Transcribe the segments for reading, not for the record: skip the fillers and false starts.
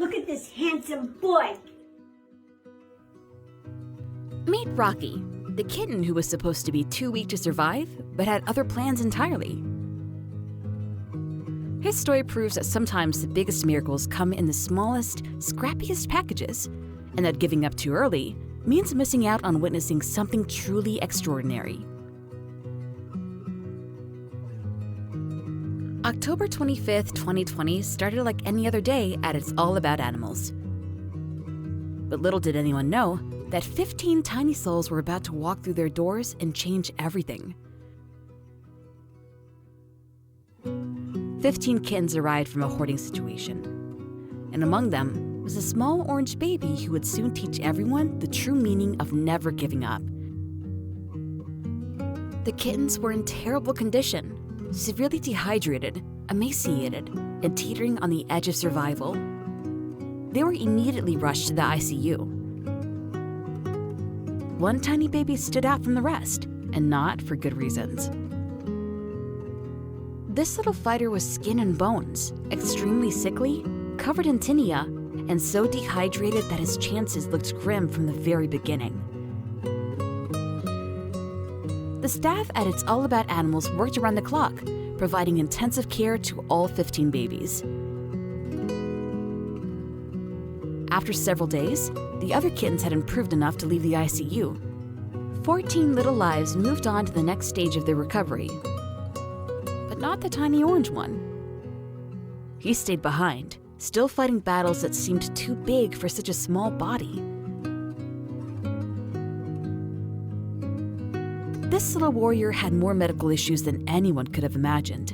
Look at this handsome boy. Meet Rocky, the kitten who was supposed to be too weak to survive, but had other plans entirely. His story proves that sometimes the biggest miracles come in the smallest, scrappiest packages, and that giving up too early means missing out on witnessing something truly extraordinary. October 25th, 2020 started like any other day at It's All About Animals. But little did anyone know that 15 tiny souls were about to walk through their doors and change everything. 15 kittens arrived from a hoarding situation, and among them was a small orange baby who would soon teach everyone the true meaning of never giving up. The kittens were in terrible condition, severely dehydrated, emaciated, and teetering on the edge of survival. They were immediately rushed to the ICU. One tiny baby stood out from the rest, and not for good reasons. This little fighter was skin and bones, extremely sickly, covered in tinea, and so dehydrated that his chances looked grim from the very beginning. The staff at It's All About Animals worked around the clock, providing intensive care to all 15 babies. After several days, the other kittens had improved enough to leave the ICU. 14 little lives moved on to the next stage of their recovery. But not the tiny orange one. He stayed behind, still fighting battles that seemed too big for such a small body. This little warrior had more medical issues than anyone could have imagined.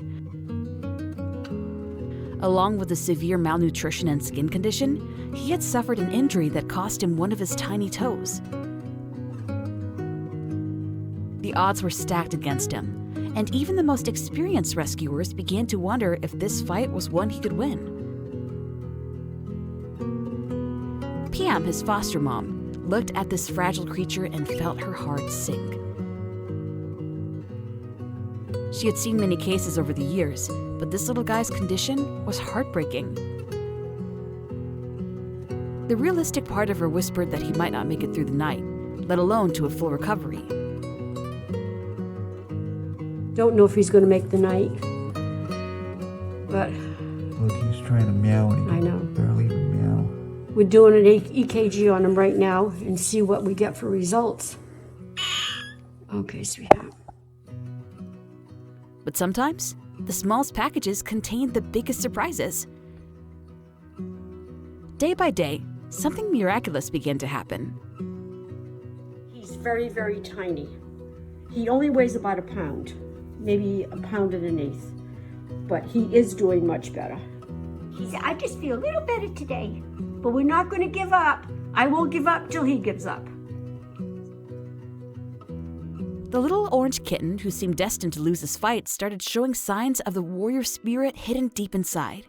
Along with a severe malnutrition and skin condition, he had suffered an injury that cost him one of his tiny toes. The odds were stacked against him, and even the most experienced rescuers began to wonder if this fight was one he could win. Pam, his foster mom, looked at this fragile creature and felt her heart sink. She had seen many cases over the years, but this little guy's condition was heartbreaking. The realistic part of her whispered that he might not make it through the night, let alone to a full recovery. Don't know if he's going to make the night. But Look, he's trying to meow and he I know. can barely even meow. we're doing an EKG on him right now and see what we get for results. Okay, sweetheart. But sometimes, the smallest packages contain the biggest surprises. Day by day, something miraculous began to happen. He's very, very tiny. He only weighs about a pound, maybe a pound and an eighth, but he is doing much better. He said, I just feel a little better today, but we're not going to give up. I won't give up till he gives up. The little orange kitten, who seemed destined to lose this fight, started showing signs of the warrior spirit hidden deep inside.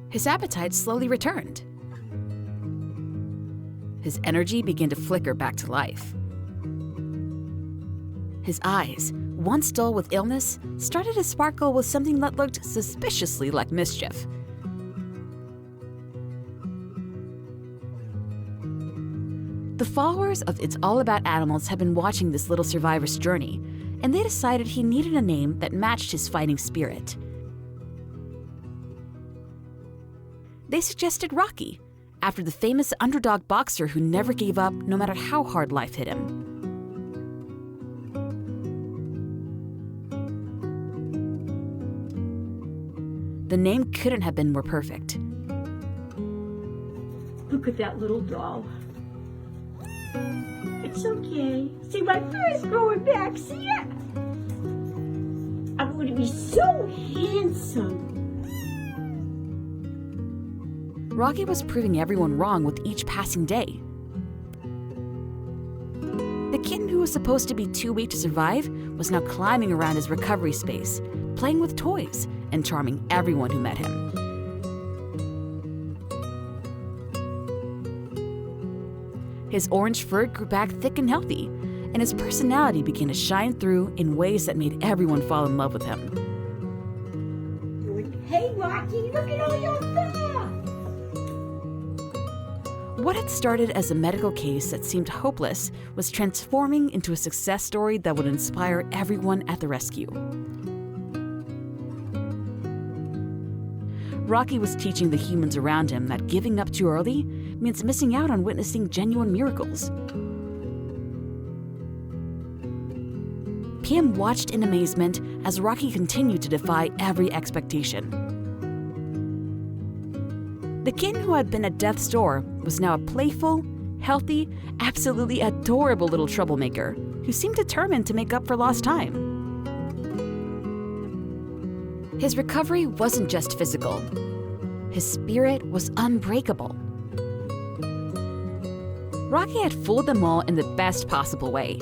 His appetite slowly returned. His energy began to flicker back to life. His eyes, once dull with illness, started to sparkle with something that looked suspiciously like mischief. The followers of It's All About Animals had been watching this little survivor's journey, and they decided he needed a name that matched his fighting spirit. They suggested Rocky, after the famous underdog boxer who never gave up no matter how hard life hit him. The name couldn't have been more perfect. Look at that little doll. It's okay. See, my fur is growing back. See it? I'm going to be so handsome. Rocky was proving everyone wrong with each passing day. The kitten who was supposed to be too weak to survive was now climbing around his recovery space, playing with toys, and charming everyone who met him. His orange fur grew back thick and healthy, and his personality began to shine through in ways that made everyone fall in love with him. Hey, Rocky. Look at all your stuff. What had started as a medical case that seemed hopeless was transforming into a success story that would inspire everyone at the rescue. Rocky was teaching the humans around him that giving up too early means missing out on witnessing genuine miracles. Pam watched in amazement as Rocky continued to defy every expectation. The kitten who had been at death's door was now a playful, healthy, absolutely adorable little troublemaker who seemed determined to make up for lost time. His recovery wasn't just physical. His spirit was unbreakable. Rocky had fooled them all in the best possible way.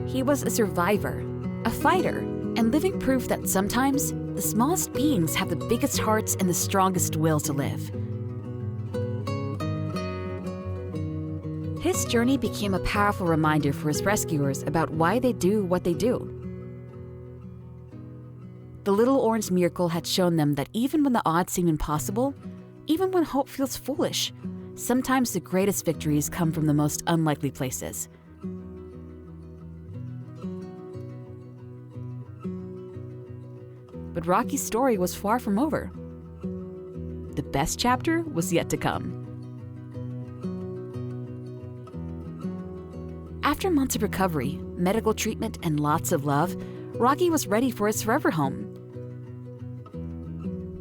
He was a survivor, a fighter, and living proof that sometimes the smallest beings have the biggest hearts and the strongest will to live. His journey became a powerful reminder for his rescuers about why they do what they do. The little orange miracle had shown them that even when the odds seem impossible, even when hope feels foolish, sometimes the greatest victories come from the most unlikely places. But Rocky's story was far from over. The best chapter was yet to come. After months of recovery, medical treatment, and lots of love, Rocky was ready for his forever home.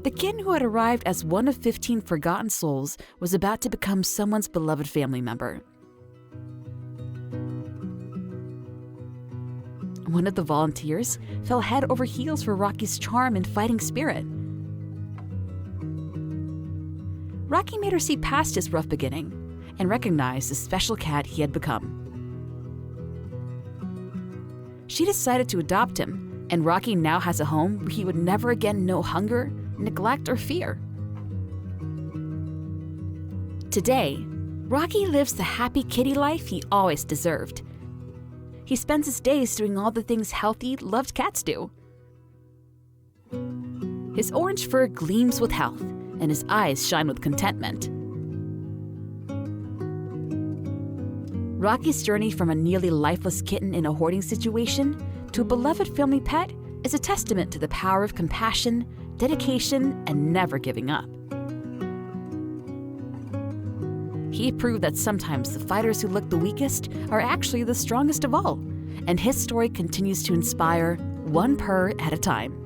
The kitten who had arrived as one of 15 forgotten souls was about to become someone's beloved family member. One of the volunteers fell head over heels for Rocky's charm and fighting spirit. Rocky made her see past his rough beginning and recognize the special cat he had become. She decided to adopt him, and Rocky now has a home where he would never again know hunger, neglect, or fear. Today, Rocky lives the happy kitty life he always deserved. He spends his days doing all the things healthy, loved cats do. His orange fur gleams with health, and his eyes shine with contentment. Rocky's journey from a nearly lifeless kitten in a hoarding situation to a beloved family pet is a testament to the power of compassion, dedication, and never giving up. He proved that sometimes the fighters who look the weakest are actually the strongest of all, and his story continues to inspire, one purr at a time.